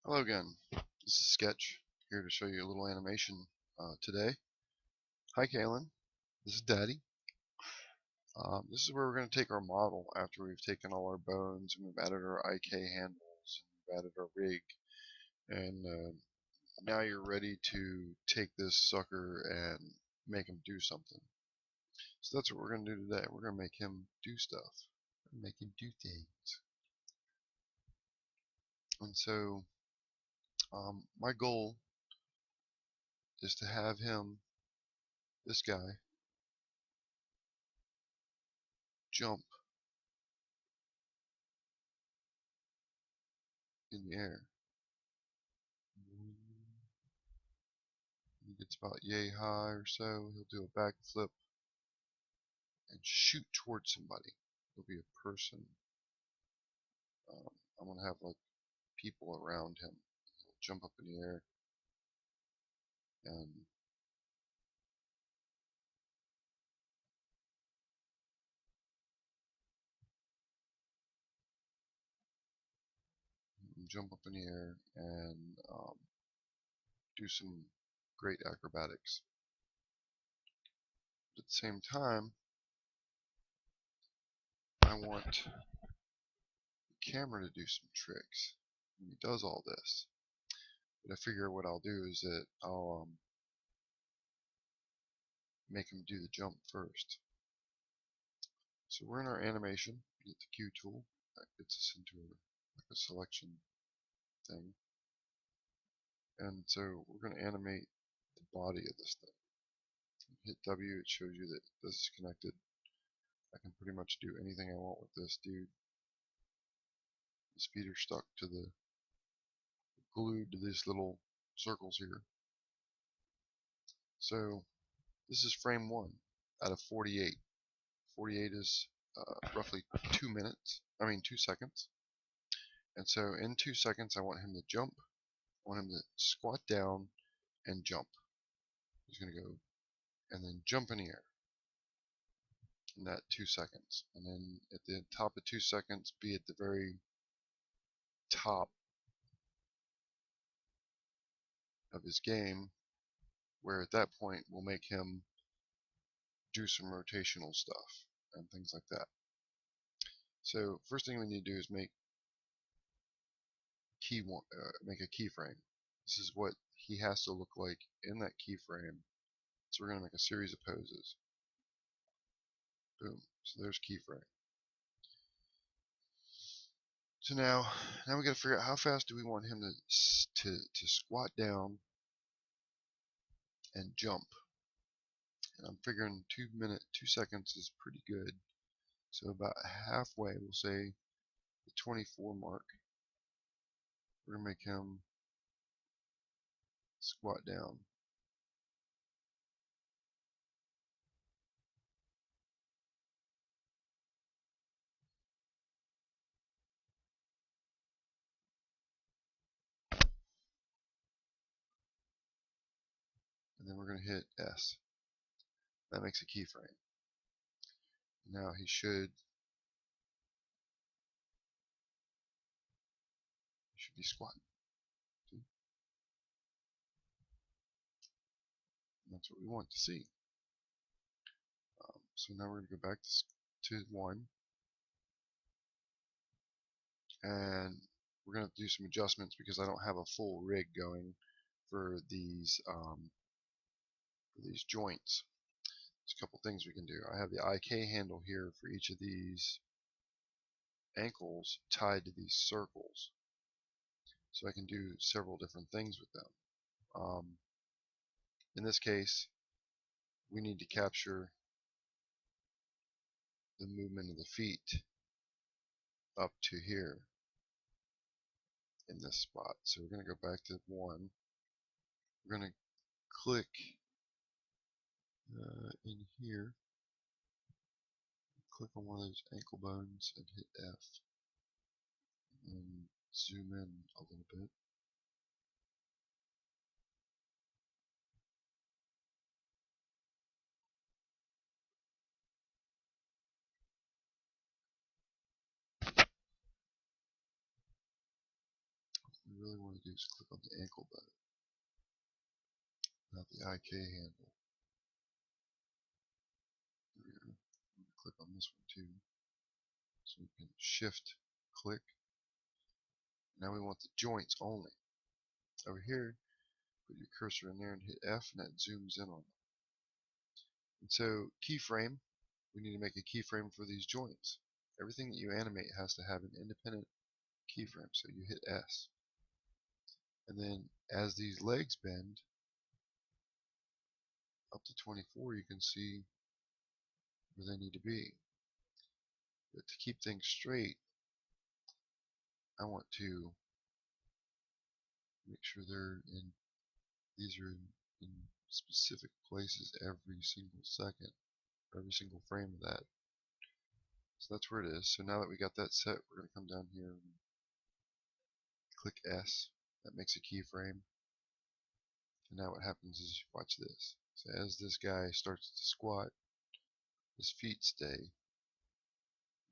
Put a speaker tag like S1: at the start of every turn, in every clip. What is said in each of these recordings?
S1: Hello again. This is Sketch, here to show you a little animation today. Hi Kaylin, this is Daddy. This is where we're going to take our model after we've taken all our bones and we've added our IK handles and we've added our rig, and now you're ready to take this sucker and make him do something. So that's what we're going to do today. We're going to make him do stuff. Make him do things. And so my goal is to have him, this guy, jump in the air. He gets about yay high or so, he'll do a backflip and shoot towards somebody. It'll be a person. I'm going to have like people around him. He'll jump up in the air and jump up in the air and do some great acrobatics. At the same time, I want the camera to do some tricks. And he does all this. But I figure what I'll do is that I'll make him do the jump first. So we're in our animation. Hit the Q tool. That gets us into like a selection thing. And so we're going to animate the body of this thing. Hit W, it shows you that this is connected. I can pretty much do anything I want with this dude. The speeder stuck to the, glued to these little circles here. So this is frame 1 out of 48. 48 is roughly 2 seconds. And so in 2 seconds I want him to jump. I want him to squat down and jump. He's going to go and then jump in the air in that 2 seconds. And then at the top of 2 seconds, be at the very top of his game, where at that point we'll make him do some rotational stuff and things like that. So first thing we need to do is make a keyframe. This is what he has to look like in that keyframe. So we're going to make a series of poses. Boom. So there's keyframe. So now we got to figure out how fast do we want him to squat down and jump. And I'm figuring 2 seconds is pretty good. So about halfway, we'll say the 24 mark. We're gonna make him squat down. And then we're going to hit S. That makes a keyframe. Now he should be squatting. See? And that's what we want to see. So now we're going to go back to 1. And we're going to do some adjustments because I don't have a full rig going for these joints. There's a couple things we can do. I have the IK handle here for each of these ankles tied to these circles. So I can do several different things with them. In this case, we need to capture the movement of the feet up to here in this spot. So we're going to go back to 1. We're going to click in here, click on one of those ankle bones and hit F, and zoom in a little bit. really want to do is click on the ankle button, not the IK handle. There we go. I'm going to click on this one too. So we can shift click. Now we want the joints only. Over here, put your cursor in there and hit F, and that zooms in on them. And so keyframe, we need to make a keyframe for these joints. Everything that you animate has to have an independent keyframe, so you hit S. And then as these legs bend up to 24, you can see where they need to be. But to keep things straight, I want to make sure these are in specific places every single second, every single frame of that. So that's where it is. So now that we got that set, we're going to come down here and click S. That makes a keyframe. And now what happens is, watch this. So as this guy starts to squat, his feet stay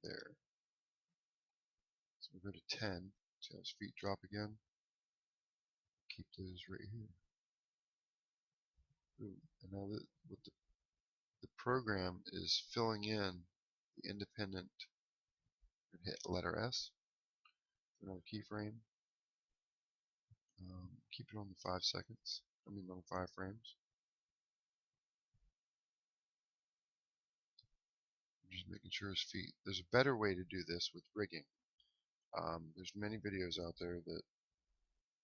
S1: there. So we go to 10. See how his feet drop again? Keep those right here. Boom. And now what the program is filling in the independent. Hit letter S for another keyframe. Keep it on the 5 seconds. On 5 frames. I'm just making sure his feet. There's a better way to do this with rigging. There's many videos out there that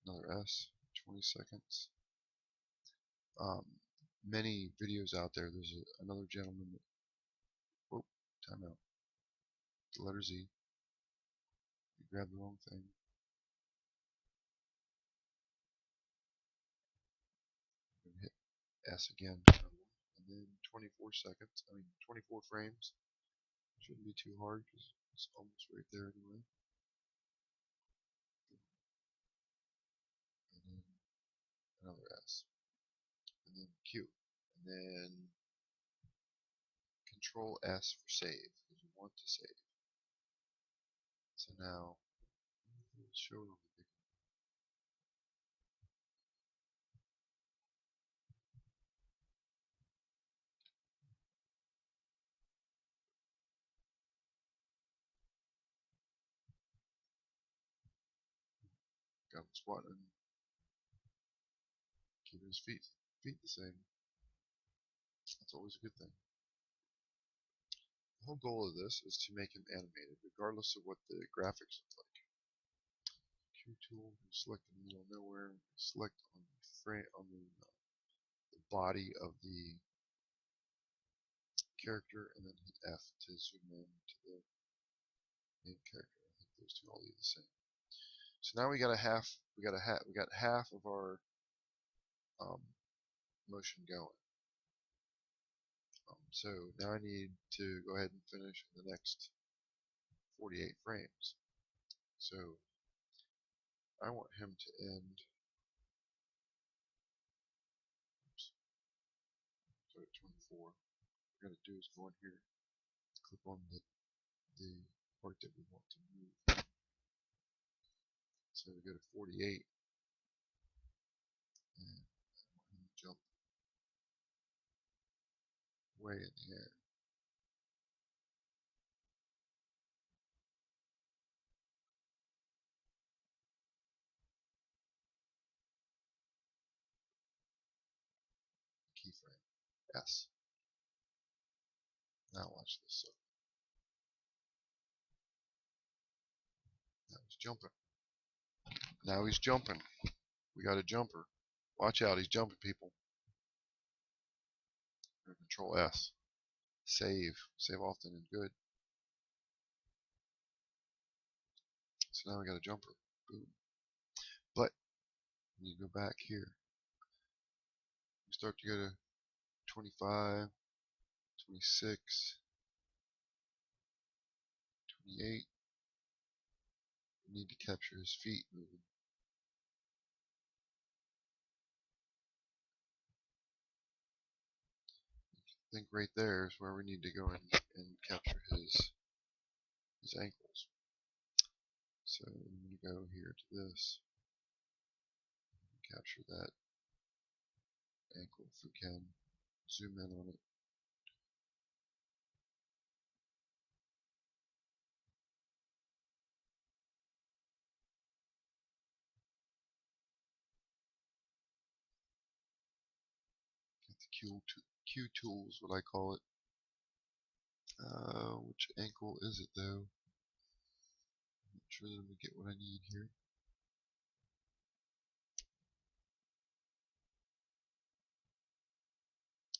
S1: another S, 20 seconds. Many videos out there. There's another gentleman that. Oh, time out. The letter Z. You grabbed the wrong thing. I'm gonna hit S again. And then 24 seconds. 24 frames. Shouldn't be too hard because it's almost right there anyway. And then another S. And then Q. And then Control S for save because you want to save. So now let's show it on the big one. Got him squatting, keeping his feet the same. That's always a good thing. The whole goal of this is to make him animated, regardless of what the graphics look like. Q tool, select in the middle of nowhere, select on the frame on the body of the character, and then hit F to zoom in to the main character. I think those two all do the same. So now we got half of our motion going. So now I need to go ahead and finish in the next 48 frames. So I want him to end. Oops, so at 24. What we're going to do is go in here, click on the part that we want to move. So we go to 48, and I want him to jump way in the air. Keyframe S. Now watch this. So now he's jumping. Now he's jumping. We got a jumper. Watch out, he's jumping, people. Control S. Save. Save often and good. So now we got a jumper. Boom. But when you go back here, you start to go to 25, 26, 28. You need to capture his feet moving. I think right there is where we need to go and capture his ankles. So I'm going to go here to this. capture that ankle if we can. Zoom in on it. Get the Q tool is what I call it. Which ankle is it though? I'm not sure that we get what I need here.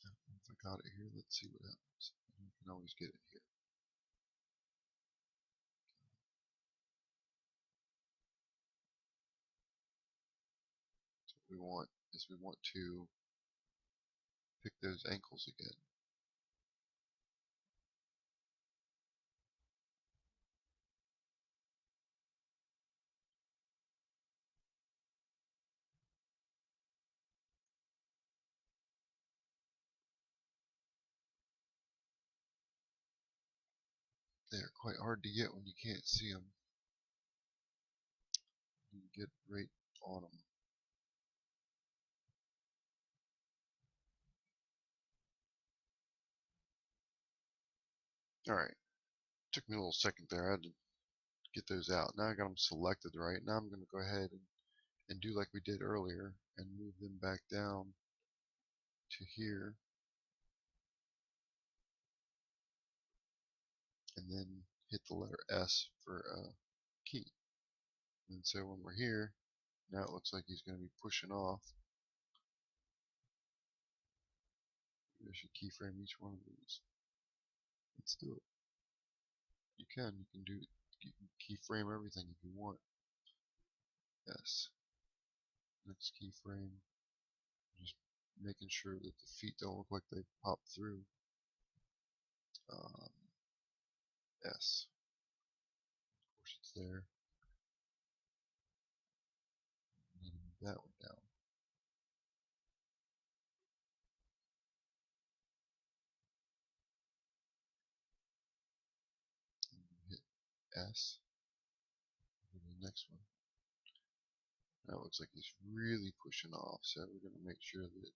S1: If I got it here, let's see what happens. You can always get it here. So what we want is we want to pick those ankles again. They're quite hard to get when you can't see them. You get right on them. Alright, took me a little second there. I had to get those out. Now I got them selected right. Now I'm going to go ahead and do like we did earlier and move them back down to here. And then hit the letter S for key. And so when we're here, now it looks like he's going to be pushing off. I should keyframe each one of these. Let's do it. You can do it. You can keyframe everything if you want. Yes. Next keyframe. Just making sure that the feet don't look like they pop through. Um, S. Of course it's there. Move that one down. Hit S. Go to the next one. Now it looks like he's really pushing off, so we're going to make sure that we're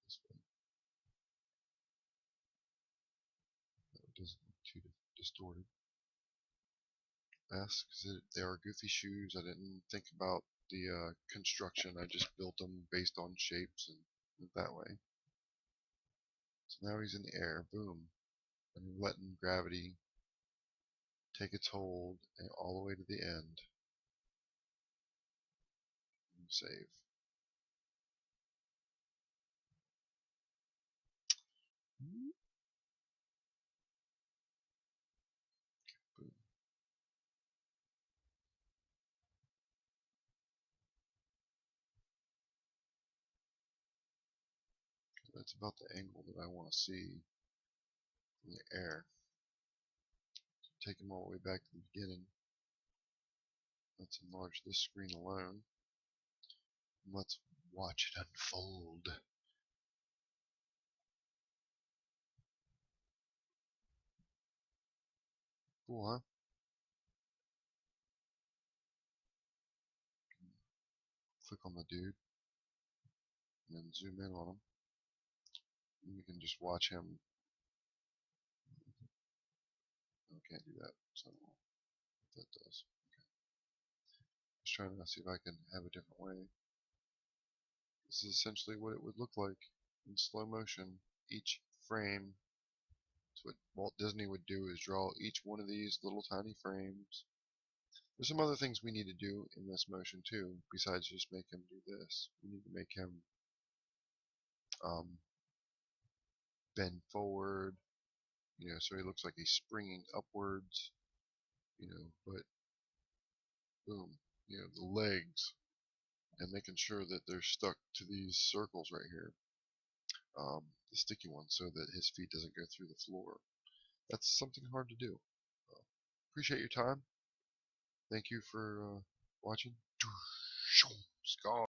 S1: this way. That it doesn't look too distorted. S, because they are goofy shoes. I didn't think about the construction. I just built them based on shapes and went that way. So now he's in the air. Boom. And we're letting gravity take its hold and all the way to the end. And save. Boom. That's about the angle that I want to see from the air. So take him all the way back to the beginning. Let's enlarge this screen alone. And let's watch it unfold. Cool, huh? Click on the dude and then zoom in on him. And you can just watch him. I can't do that, so I don't know what that does. Okay. Just trying to see if I can have a different way. This is essentially what it would look like in slow motion. Each frame, so what Walt Disney would do is draw each one of these little tiny frames. There's some other things we need to do in this motion too, besides just make him do this. We need to make him bend forward, so he looks like he's springing upwards, but boom, the legs, and making sure that they're stuck to these circles right here, the sticky ones, so that his feet doesn't go through the floor. That's something hard to do. Appreciate your time. Thank you for watching. Sky.